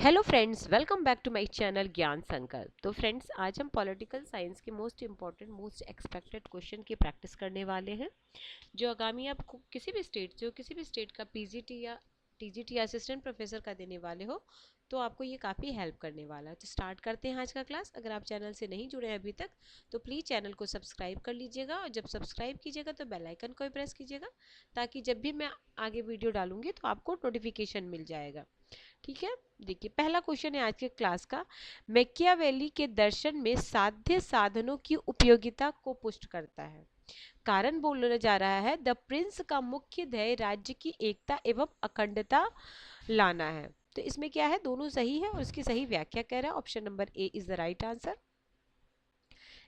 Hello friends, welcome back to my channel Gyan Sankalp. तो friends, आज हम पॉलिटिकल साइंस के most important most expected question की प्रैक्टिस करने वाले हैं, जो आगामी आप किसी भी स्टेट से हो, किसी भी स्टेट का पीजीटी या टीजीटी या असिस्टेंट प्रोफेसर का देने वाले हो, तो आपको ये काफ़ी हेल्प करने वाला है। तो स्टार्ट करते हैं आज का क्लास। अगर आप चैनल से नहीं जुड़े हैं अभी तक, तो प्लीज़ चैनल को सब्सक्राइब कर लीजिएगा, और जब सब्सक्राइब कीजिएगा तो बेल आइकन को भी प्रेस कीजिएगा, ताकि जब भी मैं आगे वीडियो डालूंगी तो आपको नोटिफिकेशन मिल जाएगा। ठीक है, देखिए पहला क्वेश्चन है आज के क्लास का। मैकियावेली के दर्शन में साध्य साधनों की उपयोगिता को पुष्ट करता है। कारण बोला जा रहा है, द प्रिंस का मुख्य ध्येय राज्य की एकता एवं अखंडता लाना है। तो इसमें क्या है, दोनों सही है और इसकी सही व्याख्या कह रहा है। Option number A is the right answer.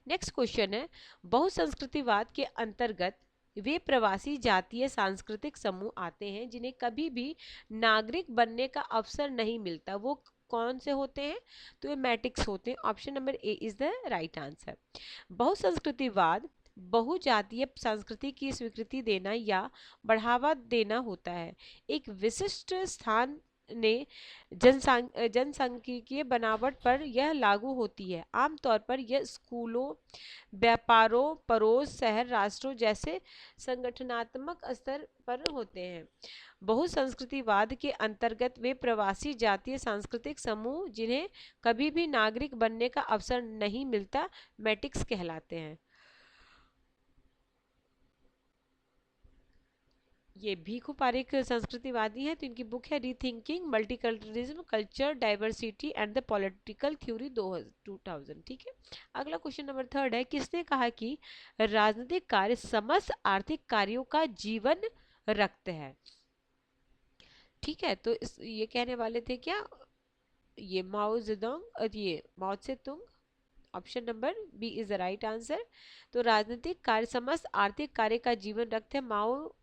Next question है, बहुसंस्कृतिवाद के अंतर्गत वे प्रवासी जातीय सांस्कृतिक समूह आते हैं जिन्हें कभी भी नागरिक बनने का अवसर नहीं मिलता। वो कौन से होते हैं? तो ये मैटिक्स होते हैं। Option number A is the right answer. बहुसंस्कृतिवाद बहुजातीय संस्कृति की स्वीकृति देना या बढ़ावा देना होता है। एक विशिष्ट स्थान ने जनसांख्यिकीय बनावट पर यह लागू होती है। आमतौर पर यह स्कूलों, व्यापारों, पड़ोस शहर, राष्ट्रों जैसे संगठनात्मक स्तर पर होते हैं। बहुसंस्कृतिवाद के अंतर्गत वे प्रवासी जातीय सांस्कृतिक समूह जिन्हें कभी भी नागरिक बनने का अवसर नहीं मिलता, मैटिक्स कहलाते हैं। ये भीखू पारेख संस्कृतिवादी हैं, तो इनकी बुक है rethinking multiculturalism, culture diversity and the political theory 2000। ठीक है, अगला क्वेश्चन नंबर थर्ड है, किसने कहा कि राजनीतिक कार्य समस्त आर्थिक कार्यों का जीवन रखते हैं? ठीक है, तो ये कहने वाले थे क्या? ये माओ जेडोंग और ये Mao Tse Tung. Option number B is the right answer. तो राजनीतिक कार्य समस्त आर्थिक कार्य का जीवन रखते हैं। माओ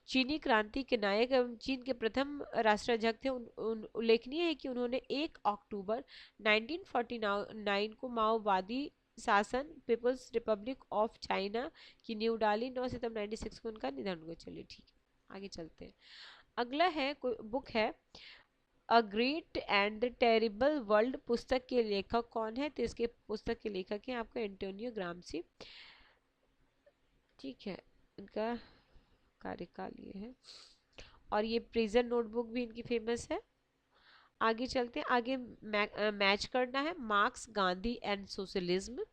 चीनी क्रांति के नायक एवं चीन के प्रथम राष्ट्राध्यक्ष थे। उल्लेखनीय है कि उन्होंने 1 अक्टूबर 1949 को माओवादी शासन पीपल्स रिपब्लिक ऑफ चाइना की न्यू डाली। 9 सितंबर 96 को उनका निधन हुआ। चलिए ठीक है, आगे चलते हैं। अगला है, बुक है a great and terrible world. पुस्तक के लेखक कौन है? तो इसके पुस्तक के लेखक हैं आपका एंटोनियो ग्राम्सी। ठीक है, इनका कार्यकाल ये है, और ये प्रिजन नोटबुक भी इनकी फेमस है। आगे चलते हैं। आगे मैच करना है, Marx, Gandhi and socialism,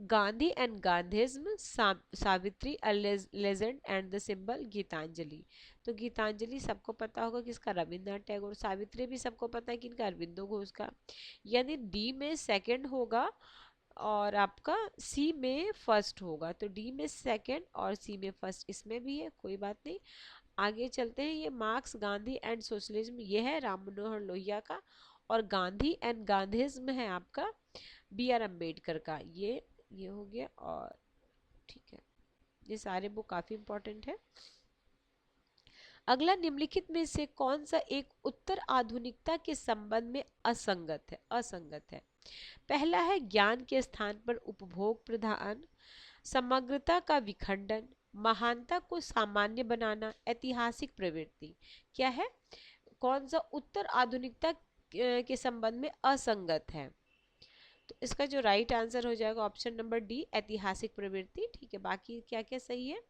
Gandhi and Gandhism, Savitri a legend and the symbol, Gitanjali. तो गीतांजलि सबको पता होगा कि इसका रविन्द्रनाथ टैगोर, सावित्री भी सबको पता है कि इनका अरविंदो घोष का। यानी डी में सेकंड होगा और आपका सी में फर्स्ट होगा। तो डी में सेकंड और सी में फर्स्ट, इसमें भी है, कोई बात नहीं। आगे चलते हैं। ये मार्क्स, गांधी एंड सोशलिज्म ये है राम मनोहर लोहिया का, और गांधी एंड गांधीज्म है आपका बी आर अम्बेडकर का। ये हो गया, और ठीक है, ये सारे बुक काफी इंपॉर्टेंट है। अगला, निम्नलिखित में से कौन सा एक उत्तर आधुनिकता के संबंध में असंगत है? पहला है, ज्ञान के स्थान पर उपभोग प्रधान, समग्रता का विखंडन, महानता को सामान्य बनाना, ऐतिहासिक प्रवृत्ति। क्या है? कौन सा उत्तर आधुनिकता के संबंध में असंगत है? तो इसका जो राइट आंसर हो जाएगा ऑप्शन नंबर डी, ऐतिहासिक प्रवृत्ति। ठीक है, बाकी क्या क्या सही है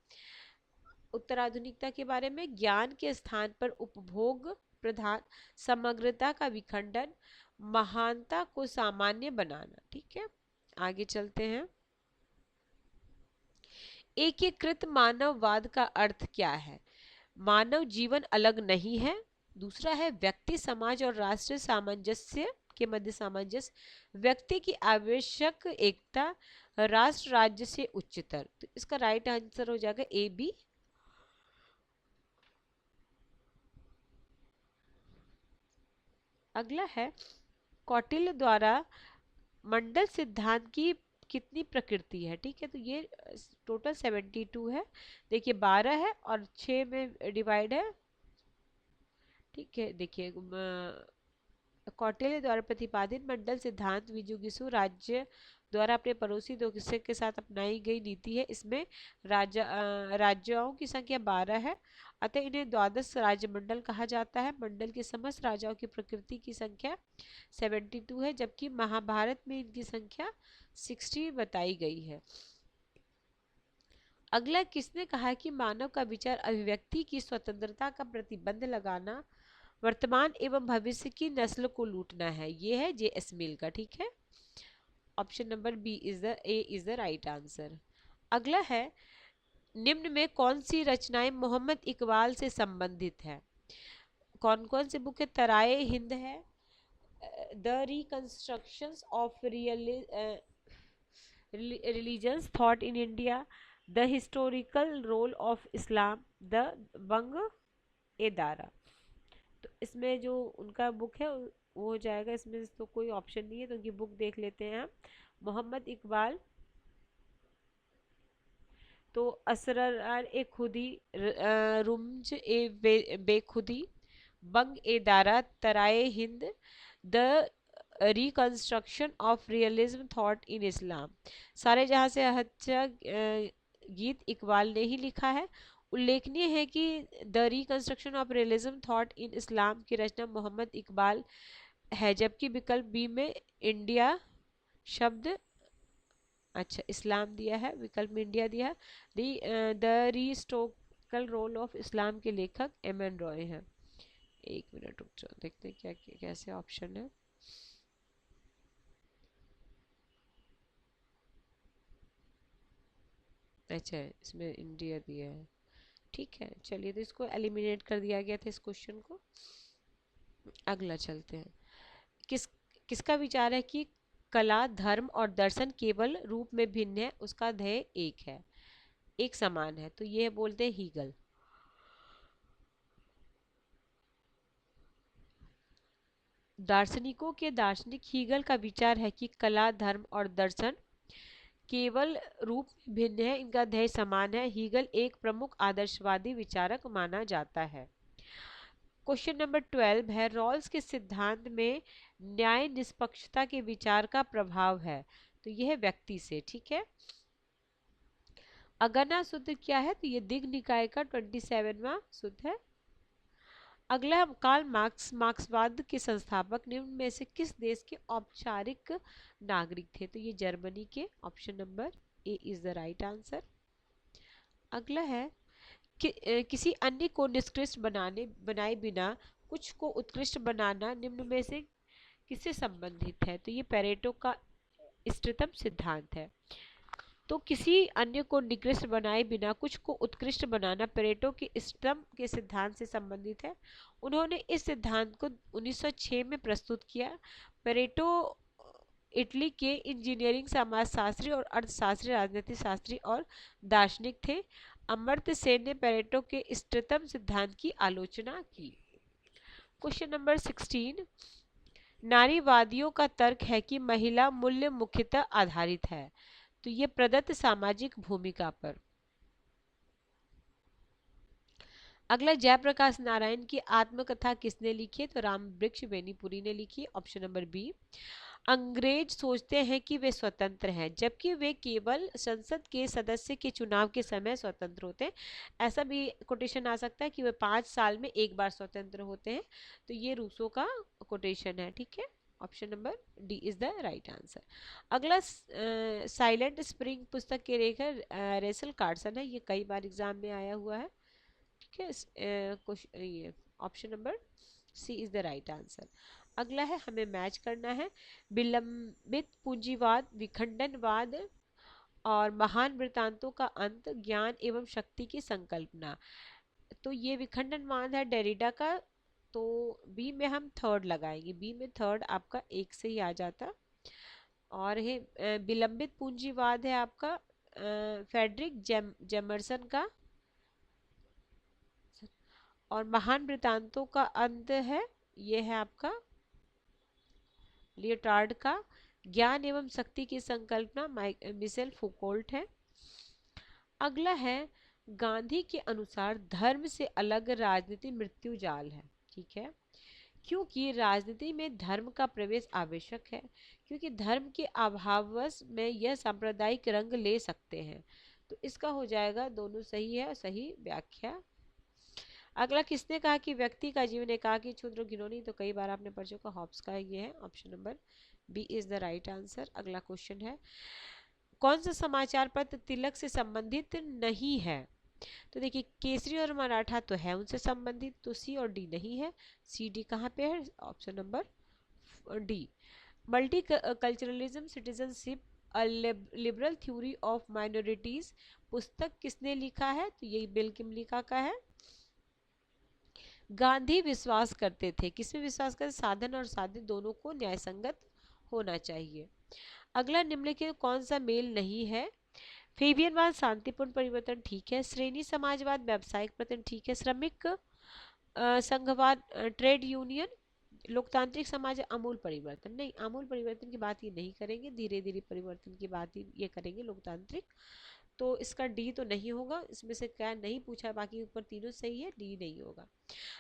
उत्तर आधुनिकता के बारे में? ज्ञान के स्थान पर उपभोग प्रधान, समग्रता का विखंडन, महानता को सामान्य बनाना। ठीक है, आगे चलते हैं। एकीकृत मानववाद का अर्थ क्या है? मानव जीवन अलग नहीं है। दूसरा है, व्यक्ति, समाज और राष्ट्र सामंजस्य के मध्य सामंजस्य, व्यक्ति की आवश्यक एकता, राष्ट्र राज्य से उच्चतर। तो इसका राइट आंसर हो जाएगा ए बी। अगला है, कौटिल्य द्वारा मंडल सिद्धांत की कितनी प्रकृति है? ठीक है, तो ये टोटल 72 है। देखिए 12 है और 6 में डिवाइड है। ठीक है, देखिए कौटिल्य द्वारा प्रतिपादित मंडल सिद्धांत विजुगिसु राज्य द्वारा अपने पड़ोसी देशों के साथ अपनाई गई नीति है। इसमें राज्यों की संख्या 12 है, अतः इन्हें द्वादश राज्यमंडल कहा जाता है। मंडल के समस्त राजाओं की प्रकृति की संख्या 72 है, जबकि महाभारत में इनकी संख्या 60 बताई गई है। अगला, किसने कहा कि मानव का विचार अभिव्यक्ति की स्वतंत्रता का प्रतिबंध लगाना वर्तमान एवं भविष्य की नस्ल को लूटना है? ये है J.S. मिल का। ठीक है, option number B is the right answer. अगला है, निम्न में कौन सी रचनाएं मोहम्मद इकबाल से संबंधित है? कौन कौन सी बुक है? तराए हिंद है, the reconstructions of religious thought in India, the historical role of Islam, the Bang e Dara. तो इसमें जो उनका बुक है वो हो जाएगा, इसमें तो कोई ऑप्शन नहीं है, तो उनकी बुक देख लेते हैं हम। मोहम्मद इकबाल तो असरार ए खुदी, रुम्ज e Bekhudi, Bang e Dara, Tarana Hind, the reconstruction of realism thought in Islam. सारे जहाँ से अच्छा गीत इकबाल ने ही लिखा है। उल्लेखनीय है कि the reconstruction of realism thought in Islam की रचना मोहम्मद इकबाल है, जबकि विकल्प बी में इंडिया शब्द, अच्छा इस्लाम दिया है, विकल्प में इंडिया दिया है। द रिस्टोरिकल रोल ऑफ इस्लाम के लेखक M.N. रॉय हैं। एक मिनट रुक जाओ, देखते हैं क्या कैसे ऑप्शन है। अच्छा, इसमें इंडिया दिया है। ठीक है, चलिए, तो इसको एलिमिनेट कर दिया गया था इस क्वेश्चन को। अगला चलते हैं। किसका विचार है कि कला, धर्म और दर्शन केवल रूप में भिन्न है, उसका ध्येय एक है, एक समान है? तो ये बोलते हैं हीगल। दार्शनिकों के दार्शनिक हीगल का विचार है कि कला, धर्म और दर्शन केवल रूप में भिन्न है, इनका ध्येय समान है। हीगल एक प्रमुख आदर्शवादी विचारक माना जाता है। क्वेश्चन नंबर 12 है, रॉल्स के सिद्धांत में न्याय निष्पक्षता के विचार का प्रभाव है? तो यह है व्यक्ति से। ठीक है, अगना सूत्र क्या है? तो ये दिग् निकाय का 27वां सूत्र है। अगला हम कार्ल मार्क्स, मार्क्सवाद के संस्थापक निम्न में से किस देश के औपचारिक नागरिक थे? तो ये जर्मनी के। Option number A is the right answer. अगला है किसी अन्य को निष्कृष्ट बनाए बिना कुछ को उत्कृष्ट बनाना निम्न में से किससे संबंधित है? तो ये पेरेटो का इष्टतम सिद्धांत है। तो किसी अन्य को निकृष्ट बनाए बिना कुछ को उत्कृष्ट बनाना पेरेटो के इष्टतम के सिद्धांत से संबंधित है। उन्होंने इस सिद्धांत को 1906 में प्रस्तुत किया। पेरेटो इटली के इंजीनियरिंग, समाजशास्त्री और अर्थशास्त्री, राजनीति शास्त्री और दार्शनिक थे। अमर्त्य सेन ने पेरेटो के इष्टतम सिद्धांत की आलोचना की। क्वेश्चन नंबर 16, नारीवादियों का तर्क है कि महिला मूल्य मुख्यतः आधारित है। तो ये प्रदत्त सामाजिक भूमिका पर। अगला, जयप्रकाश नारायण की आत्मकथा किसने लिखी? तो राम वृक्ष बेनीपुरी ने लिखी। Option number B. अंग्रेज सोचते हैं कि वे स्वतंत्र हैं, जबकि वे केवल संसद के सदस्य के चुनाव के समय स्वतंत्र होते हैं। ऐसा भी कोटेशन आ सकता है कि वे 5 साल में एक बार स्वतंत्र होते हैं। तो ये रूसो का कोटेशन है। ठीक है, option number D is the right answer. अगला, साइलेंट स्प्रिंग पुस्तक के लेखक रेसल कार्सन है। ये कई बार एग्जाम में आया हुआ है। ठीक है, ये option number C is the right answer. अगला है, हमें मैच करना है। विलंबित पूंजीवाद, विखंडनवाद और महान वृत्तांतों का अंत, ज्ञान एवं शक्ति की संकल्पना। तो ये विखंडनवाद है डेरिडा का, तो बी में हम थर्ड लगाएंगे। बी में थर्ड आपका एक से ही आ जाता। और है विलंबित पूंजीवाद है आपका फेडरिक जेमरसन का। और महान वृत्तांतों का अंत है, ये है आपका लियोटार्ड का। ज्ञान एवं शक्ति की संकल्पना मिशेल फुकोल्ट है। अगला है, गांधी के अनुसार धर्म से अलग राजनीति मृत्यु जाल है। ठीक है, क्योंकि राजनीति में धर्म का प्रवेश आवश्यक है, क्योंकि धर्म के अभाववश में यह सांप्रदायिक रंग ले सकते हैं। तो इसका हो जाएगा, दोनों सही है और सही व्याख्या। अगला, किसने कहा कि व्यक्ति का जीवन एकाकी क्षुद्र घिनौनी? तो कई बार आपने पढ़ चुका, हॉब्स का ये है, option number B is the right answer. अगला क्वेश्चन है, कौन सा समाचार पत्र तिलक से संबंधित नहीं है? तो देखिए, केसरी और मराठा तो है उनसे संबंधित, तो सी और डी नहीं है। सी डी कहाँ पे है? Option number D. Multi culturalism citizenship a liberal theory of minorities पुस्तक किसने लिखा है? तो यही बिल किमलिका का है। गांधी विश्वास करते थे, किसमें विश्वास करते? साधन और साध्य दोनों को न्यायसंगत होना चाहिए। अगला, निम्नलिखित कौन सा मेल नहीं है? फेबियनवाद शांतिपूर्ण परिवर्तन ठीक है, श्रेणी समाजवाद व्यावसायिक पतन ठीक है, श्रमिक संघवाद ट्रेड यूनियन, लोकतांत्रिक समाज आमूल परिवर्तन नहीं, आमूल परिवर्तन की बात ये नहीं करेंगे, धीरे धीरे परिवर्तन की बात ही ये करेंगे लोकतांत्रिक। तो इसका डी तो नहीं होगा, इसमें से क्या नहीं पूछा है, बाकी ऊपर तीनों सही है, डी नहीं होगा।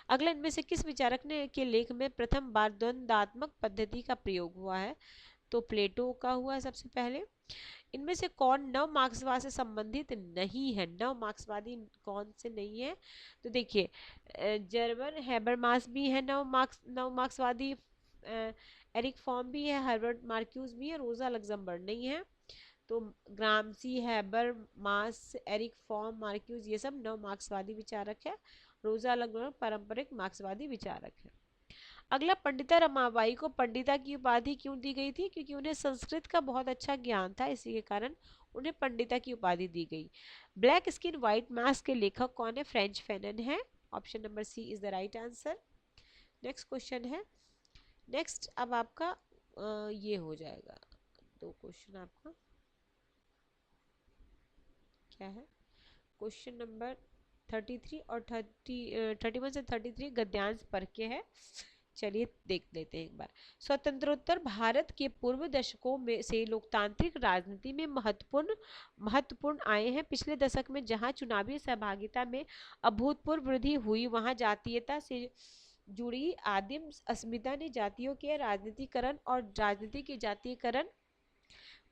अगला, इनमें से किस विचारक ने के लेख में प्रथम बार द्वंद्वात्मक पद्धति का प्रयोग हुआ है? तो प्लेटो का हुआ है सबसे पहले। इनमें से कौन नव मार्क्सवाद से संबंधित नहीं है? नव मार्क्सवादी कौन से नहीं है? तो देखिए, जर्मन हैबरमास भी है नव मार्क्सवादी, एरिक फॉर्म भी है, हर्बर्ट मार्क्यूस भी है, रोजा लग्जमबर्ग नहीं है। तो ग्रामसी, हैबरमास, एरिक फॉर्म, मार्क्यूस ये सब नव मार्क्सवादी विचारक है। रोजा लग्जमबर्ग पारंपरिक मार्क्सवादी विचारक है। अगला, पंडिता रमाबाई को पंडिता की उपाधि क्यों दी गई थी? क्योंकि उन्हें संस्कृत का बहुत अच्छा ज्ञान था, इसी के कारण उन्हें पंडिता की उपाधि दी गई। ब्लैक स्किन व्हाइट मास्क के लेखक कौन है? फ्रेंच फैनन है। Option number C is the right answer. Next question है, नेक्स्ट अब आपका ये हो जाएगा, दो क्वेश्चन आपका क्या है? क्वेश्चन नंबर 33 और 31 से 33 गद्यांश पर के है। चलिए देख लेते हैं एक बार। स्वतंत्रोत्तर भारत के पूर्व दशकों में से लोकतांत्रिक राजनीति में महत्वपूर्ण आए हैं। पिछले दशक में जहां चुनावी सहभागिता में अभूतपूर्व वृद्धि हुई, वहां जातीयता से जुड़ी आदिम अस्मिता ने जातियों के राजनीतिकरण और राजनीति के जातीयकरण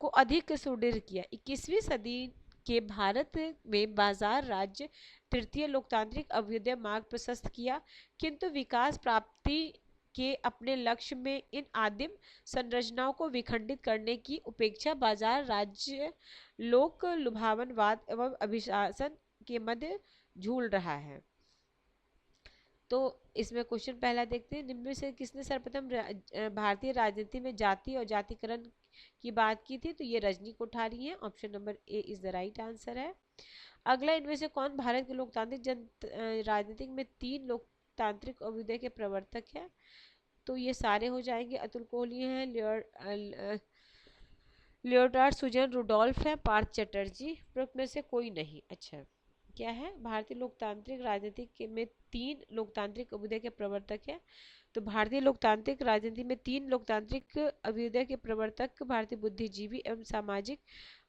को अधिक सुदृढ़ किया। 21वीं सदी के भारत में बाजार राज्य तृतीय लोकतांत्रिक अभ्युदय मार्ग प्रशस्त किया, किंतु विकास प्राप्ति के अपने लक्ष्य में इन आदिम संरचनाओं को विखंडित करने की उपेक्षा बाजार राज्य लोक लुभावनवाद एवं अभिशासन के मध्य झूल रहा है। तो इसमें क्वेश्चन पहला देखते हैं, निम्न में से किसने सर्वप्रथम भारतीय राजनीति में जाति और जातिकरण की बात की थी? तो ये रजनी कोठारी है। Option number A is the right answer है। अगला, इनमें से कौन भारत के लोकतांत्रिक राजनीतिक में 3 लोकतांत्रिक अभ्युदय के प्रवर्तक है? तो ये सारे हो जाएंगे, अतुल कोहली हैं, लियोटार्ड सुजन रुडोल्फ है, पार्थ चटर्जी, में से कोई नहीं। अच्छा, क्या है? भारतीय लोकतांत्रिक राजनीति में 3 लोकतांत्रिक अभ्युदय के प्रवर्तक है। तो भारतीय लोकतांत्रिक राजनीति में 3 लोकतांत्रिक अभ्युदय के प्रवर्तक भारतीय बुद्धिजीवी एवं सामाजिक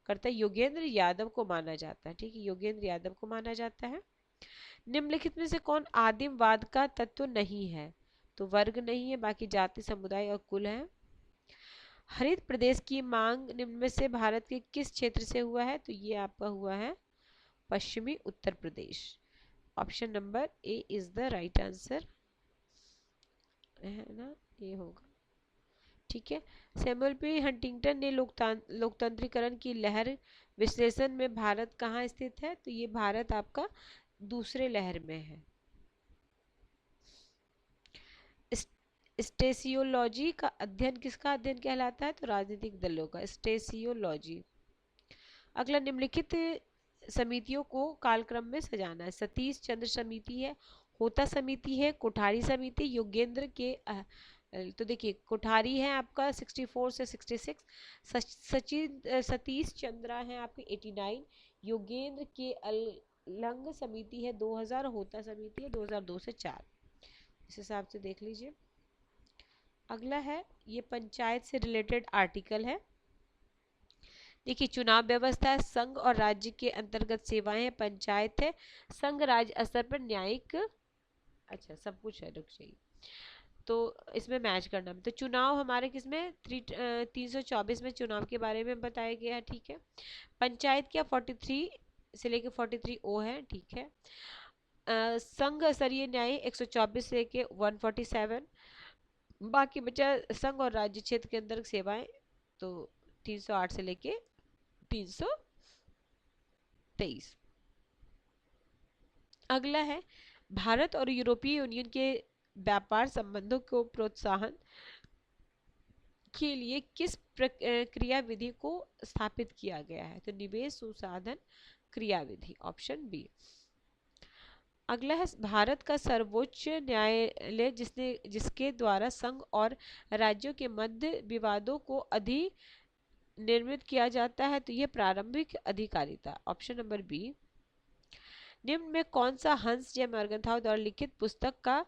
कर्ता योगेंद्र यादव को माना जाता है। ठीक है, योगेंद्र यादव को माना जाता है। निम्नलिखित में से कौन आदिमवाद का तत्व नहीं है? तो वर्ग नहीं है, बाकी जाति, समुदाय और कुल है। हरित प्रदेश की मांग निम्न में से भारत के किस क्षेत्र से हुआ है? तो ये आपका हुआ है पश्चिमी Uttar Pradesh. Option number A is the right answer, है ना, ये होगा। ठीक है, सैमुअल पी हंटिंगटन ने लोकतंत्रीकरण की लहर विश्लेषण में भारत कहाँ स्थित है? तो ये भारत आपका दूसरे लहर में है। स्टेसियोलॉजी का अध्ययन किसका अध्ययन कहलाता है? तो राजनीतिक दलों का, स्टेसियोलॉजी। अगला, निम्नलिखित समितियों को कालक्रम में सजाना है। सतीश चंद्र समिति है, होता समिति है, कोठारी समिति, योगेंद्र के तो देखिए कोठारी है आपका 64 से 66, सतीश चंद्रा है आपके 89, योगेंद्र के अलंग समिति है 2000, होता समिति है 2002 से 4। इस हिसाब से देख लीजिए। अगला है, ये पंचायत से रिलेटेड आर्टिकल है। देखिए, चुनाव व्यवस्था है, संघ और राज्य के अंतर्गत सेवाएं, पंचायत है, संघ राज्य स्तर पर न्यायिक, अच्छा सब कुछ है, रुक जाइए। तो इसमें मैच करना। तो चुनाव हमारे किसमें 324 में चुनाव के बारे में बताया गया है, ठीक है। पंचायत क्या 43 से लेके 43 ओ है, ठीक है। संघ स्तरीय न्याय 124 से लेके 147। बाकी बचा संघ और राज्य क्षेत्र के अंदर सेवाएं, तो 308 से लेके 323। अगला है भारत और यूरोपीय यूनियन के व्यापार संबंधों को प्रोत्साहन के लिए किस क्रियाविधि को स्थापित किया गया है। तो निवेश संसाधन क्रियाविधि, ऑप्शन बी। अगला है भारत का सर्वोच्च न्यायालय जिसके द्वारा संघ और राज्यों के मध्य विवादों को निर्मित किया जाता है, तो यह प्रारंभिक अधिकारिता, ऑप्शन नंबर बी। निम्न में कौन सा हंस जे मर्गनथाउ द्वारा लिखित पुस्तक का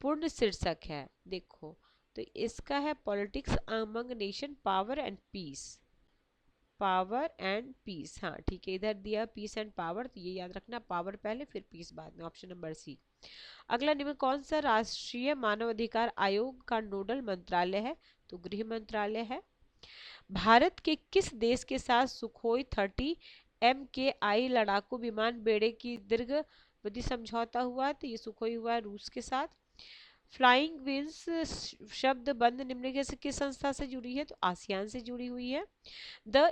पूर्ण शीर्षक है। देखो तो इसका है politics among nation power and peace, power and peace, हाँ ठीक है, इधर दिया पीस एंड पावर, तो ये याद रखना, पावर पहले फिर पीस बाद में, ऑप्शन नंबर सी। अगला निम्न कौन सा राष्ट्रीय मानवाधिकार आयोग का नोडल मंत्रालय है। तो गृह मंत्रालय है। भारत के किस देश के साथ सुखोई 30 MKI लड़ाकू विमान बेड़े की दीर्घावधि समझौता हुआ है। तो ये सुखोई हुआ है रूस के साथ। फ्लाइंग विंग्स शब्द बंद निम्नलिखित से किस संस्था से जुड़ी है। तो आसियान से जुड़ी हुई है। The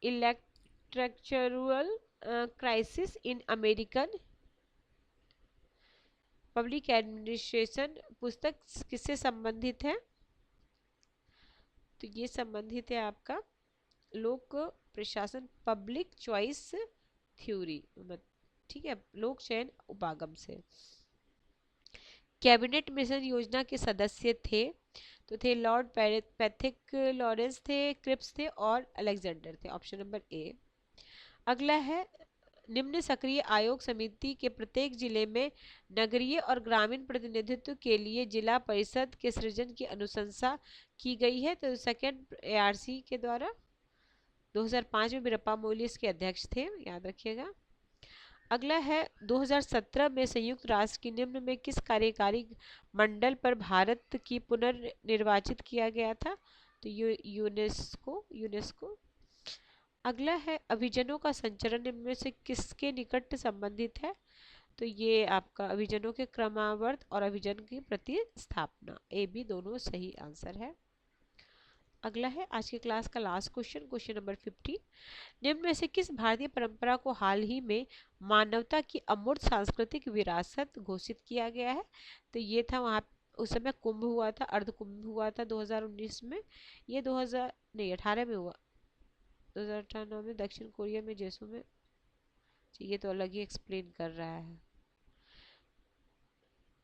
intellectual crisis in American public administration पुस्तक किससे संबंधित है। तो ये संबंधित है आपका लोक प्रशासन, पब्लिक चॉइस थ्योरी, ठीक है, लोक चयन उपागम से। कैबिनेट मिशन योजना के सदस्य थे, तो थे लॉर्ड पैथिक लॉरेंस थे, क्रिप्स थे और अलेक्जेंडर थे, ऑप्शन नंबर ए। अगला है निम्न सक्रिय आयोग समिति के प्रत्येक जिले में नगरीय और ग्रामीण प्रतिनिधित्व के लिए जिला परिषद के सृजन की अनुशंसा की गई है। तो सेकेंड ARC के द्वारा 2005 में वीरप्पा मोइली इसके अध्यक्ष थे, याद रखिएगा। अगला है 2017 में संयुक्त राष्ट्र की निम्न में किस कार्यकारी मंडल पर भारत की पुनर्निर्वाचित किया गया था। तो यूनेस्को। अगला है अभिजनों का संचरण निम्न में से किसके निकट संबंधित है। तो ये आपका अभिजनों के क्रमावर्त और अभिजन की प्रतिस्थापना, ए बी दोनों सही आंसर है। अगला है आज के क्लास का लास्ट क्वेश्चन, क्वेश्चन नंबर 50। निम्न में से किस भारतीय परंपरा को हाल ही में मानवता की अमूर्त सांस्कृतिक विरासत घोषित किया गया है। तो ये था वहाँ उस समय कुंभ हुआ था, अर्ध कुंभ हुआ था 2019 में, ये 2018 में हुआ, 2018 में दक्षिण कोरिया में जेसू में। ये तो अलग ही एक्सप्लेन कर रहा है,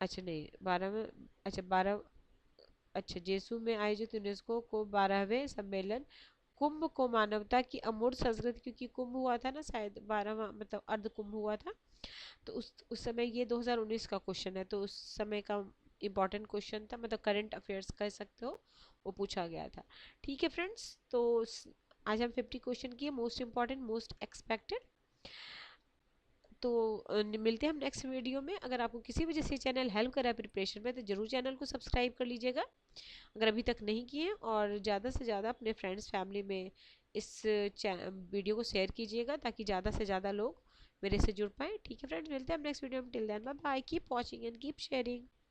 अच्छा नहीं 12 में, अच्छा 12, अच्छा जेसू में आयोजित यूनेस्को को 12वें सम्मेलन कुंभ को मानवता की अमूर्त संस्कृति, क्योंकि कुंभ हुआ था ना शायद 12वां, मतलब अर्ध कुंभ हुआ था, तो उस समय ये 2019 का क्वेश्चन है, तो उस समय का इम्पोर्टेंट क्वेश्चन था, मतलब करंट अफेयर्स कह सकते हो, वो पूछा गया था। ठीक है फ्रेंड्स, तो आज हम 50 क्वेश्चन किए, मोस्ट इम्पॉर्टेंट मोस्ट एक्सपेक्टेड। तो मिलते हैं हम नेक्स्ट वीडियो में। अगर आपको किसी वजह से चैनल हेल्प कर रहा है प्रिपरेशन में, तो जरूर चैनल को सब्सक्राइब कर लीजिएगा अगर अभी तक नहीं किए, और ज़्यादा से ज़्यादा अपने फ्रेंड्स फैमिली में इस वीडियो को शेयर कीजिएगा, ताकि ज़्यादा से ज़्यादा लोग मेरे से जुड़ पाए। ठीक है फ्रेंड्स, मिलते हैं हम नेक्स्ट वीडियो में। Till then bye bye, keep watching and keep sharing.